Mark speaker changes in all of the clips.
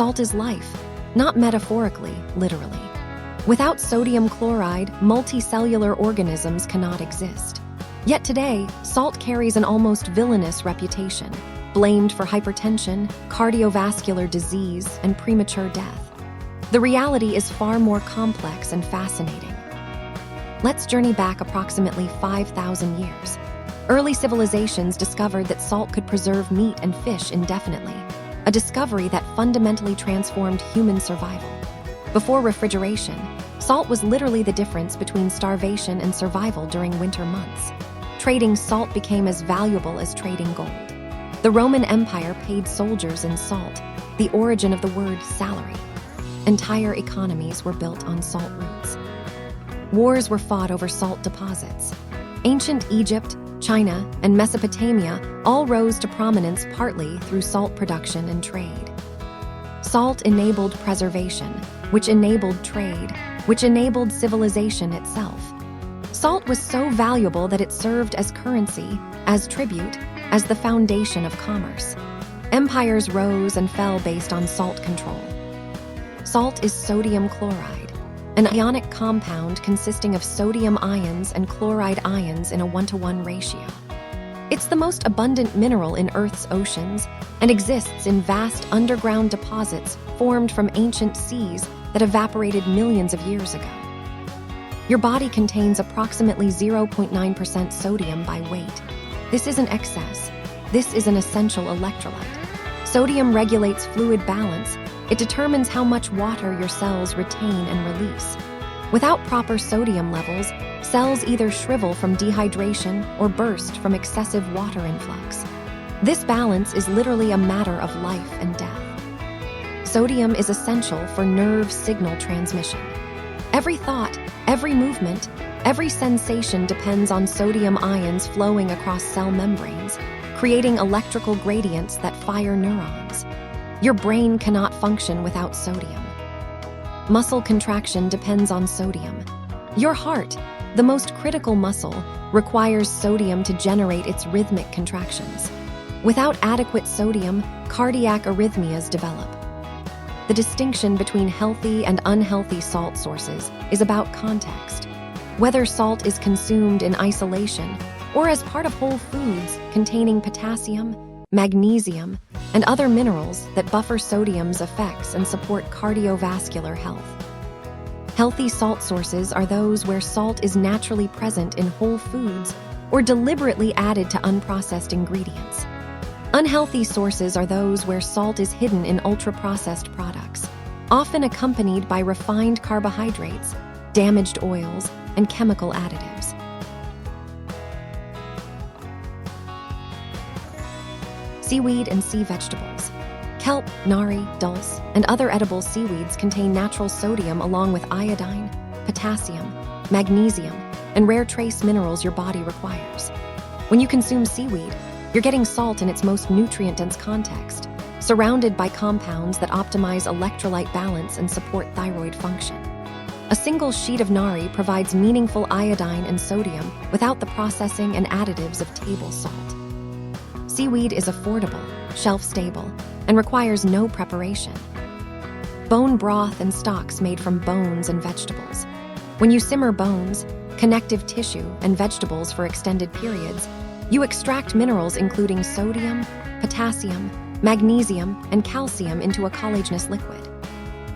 Speaker 1: Salt is life, not metaphorically, literally. Without sodium chloride, multicellular organisms cannot exist. Yet today, salt carries an almost villainous reputation, blamed for hypertension, cardiovascular disease, and premature death. The reality is far more complex and fascinating. Let's journey back approximately 5,000 years. Early civilizations discovered that salt could preserve meat and fish indefinitely, a discovery that fundamentally transformed human survival. Before refrigeration, salt was literally the difference between starvation and survival during winter months. Trading salt became as valuable as trading gold. The Roman Empire paid soldiers in salt, the origin of the word salary. Entire economies were built on salt routes. Wars were fought over salt deposits. Ancient Egypt, China, and Mesopotamia all rose to prominence partly through salt production and trade. Salt enabled preservation, which enabled trade, which enabled civilization itself. Salt was so valuable that it served as currency, as tribute, as the foundation of commerce. Empires rose and fell based on salt control. Salt is sodium chloride, an ionic compound consisting of sodium ions and chloride ions in a 1-to-1 ratio. It's the most abundant mineral in Earth's oceans and exists in vast underground deposits formed from ancient seas that evaporated millions of years ago. Your body contains approximately 0.9% sodium by weight. This isn't excess. This is an essential electrolyte. Sodium regulates fluid balance. It determines how much water your cells retain and release. Without proper sodium levels, cells either shrivel from dehydration or burst from excessive water influx. This balance is literally a matter of life and death. Sodium is essential for nerve signal transmission. Every thought, every movement, every sensation depends on sodium ions flowing across cell membranes, creating electrical gradients that fire neurons. Your brain cannot function without sodium. Muscle contraction depends on sodium. Your heart, the most critical muscle, requires sodium to generate its rhythmic contractions. Without adequate sodium, cardiac arrhythmias develop. The distinction between healthy and unhealthy salt sources is about context. Whether salt is consumed in isolation or as part of whole foods containing potassium, magnesium, and other minerals that buffer sodium's effects and support cardiovascular health. Healthy salt sources are those where salt is naturally present in whole foods or deliberately added to unprocessed ingredients. Unhealthy sources are those where salt is hidden in ultra-processed products, often accompanied by refined carbohydrates, damaged oils, and chemical additives. Seaweed and sea vegetables. Kelp, nari, dulse, and other edible seaweeds contain natural sodium along with iodine, potassium, magnesium, and rare trace minerals your body requires. When you consume seaweed, you're getting salt in its most nutrient-dense context, surrounded by compounds that optimize electrolyte balance and support thyroid function. A single sheet of nari provides meaningful iodine and sodium without the processing and additives of table salt. Seaweed is affordable, shelf-stable, and requires no preparation. Bone broth and stocks made from bones and vegetables. When you simmer bones, connective tissue, and vegetables for extended periods, you extract minerals including sodium, potassium, magnesium, and calcium into a collagenous liquid.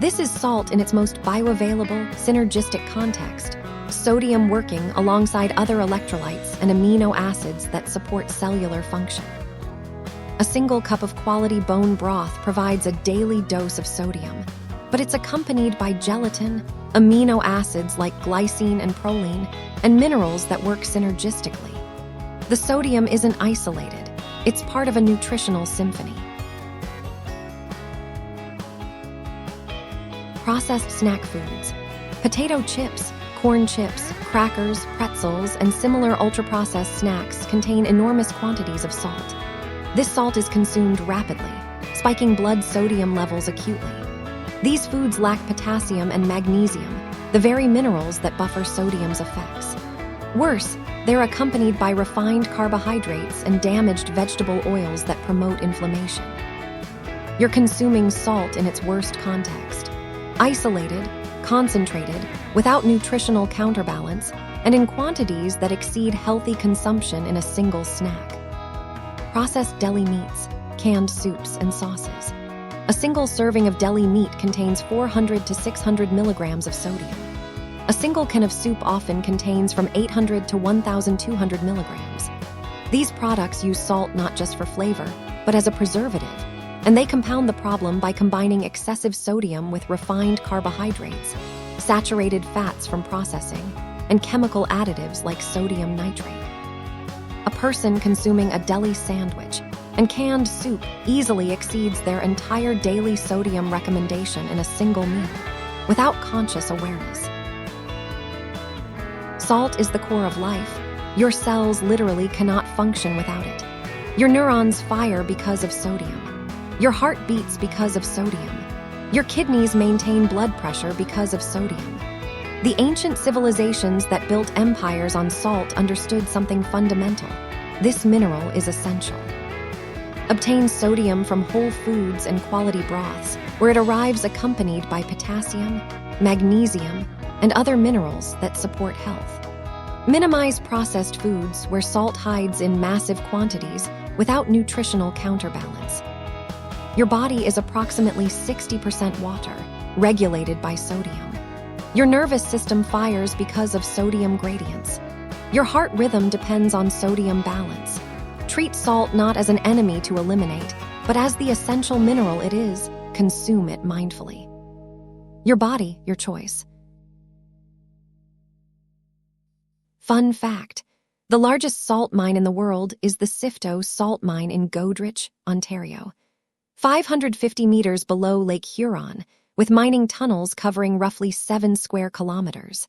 Speaker 1: This is salt in its most bioavailable, synergistic context, sodium working alongside other electrolytes and amino acids that support cellular function. A single cup of quality bone broth provides a daily dose of sodium, but it's accompanied by gelatin, amino acids like glycine and proline, and minerals that work synergistically. The sodium isn't isolated, it's part of a nutritional symphony. Processed snack foods. Potato chips, corn chips, crackers, pretzels, and similar ultra-processed snacks contain enormous quantities of salt. This salt is consumed rapidly, spiking blood sodium levels acutely. These foods lack potassium and magnesium, the very minerals that buffer sodium's effects. Worse, they're accompanied by refined carbohydrates and damaged vegetable oils that promote inflammation. You're consuming salt in its worst context. Isolated, concentrated, without nutritional counterbalance, and in quantities that exceed healthy consumption in a single snack. Processed deli meats, canned soups, and sauces. A single serving of deli meat contains 400 to 600 milligrams of sodium. A single can of soup often contains from 800 to 1,200 milligrams. These products use salt not just for flavor, but as a preservative, and they compound the problem by combining excessive sodium with refined carbohydrates, saturated fats from processing, and chemical additives like sodium nitrate. A person consuming a deli sandwich and canned soup easily exceeds their entire daily sodium recommendation in a single meal, without conscious awareness. Salt is the core of life. Your cells literally cannot function without it. Your neurons fire because of sodium. Your heart beats because of sodium. Your kidneys maintain blood pressure because of sodium. The ancient civilizations that built empires on salt understood something fundamental. This mineral is essential. Obtain sodium from whole foods and quality broths, where it arrives accompanied by potassium, magnesium, and other minerals that support health. Minimize processed foods where salt hides in massive quantities without nutritional counterbalance. Your body is approximately 60% water, regulated by sodium. Your nervous system fires because of sodium gradients. Your heart rhythm depends on sodium balance. Treat salt not as an enemy to eliminate, but as the essential mineral it is. Consume it mindfully. Your body, your choice. Fun fact: the largest salt mine in the world is the Sifto Salt Mine in Goderich, Ontario, 550 meters below Lake Huron, with mining tunnels covering roughly 7 square kilometers.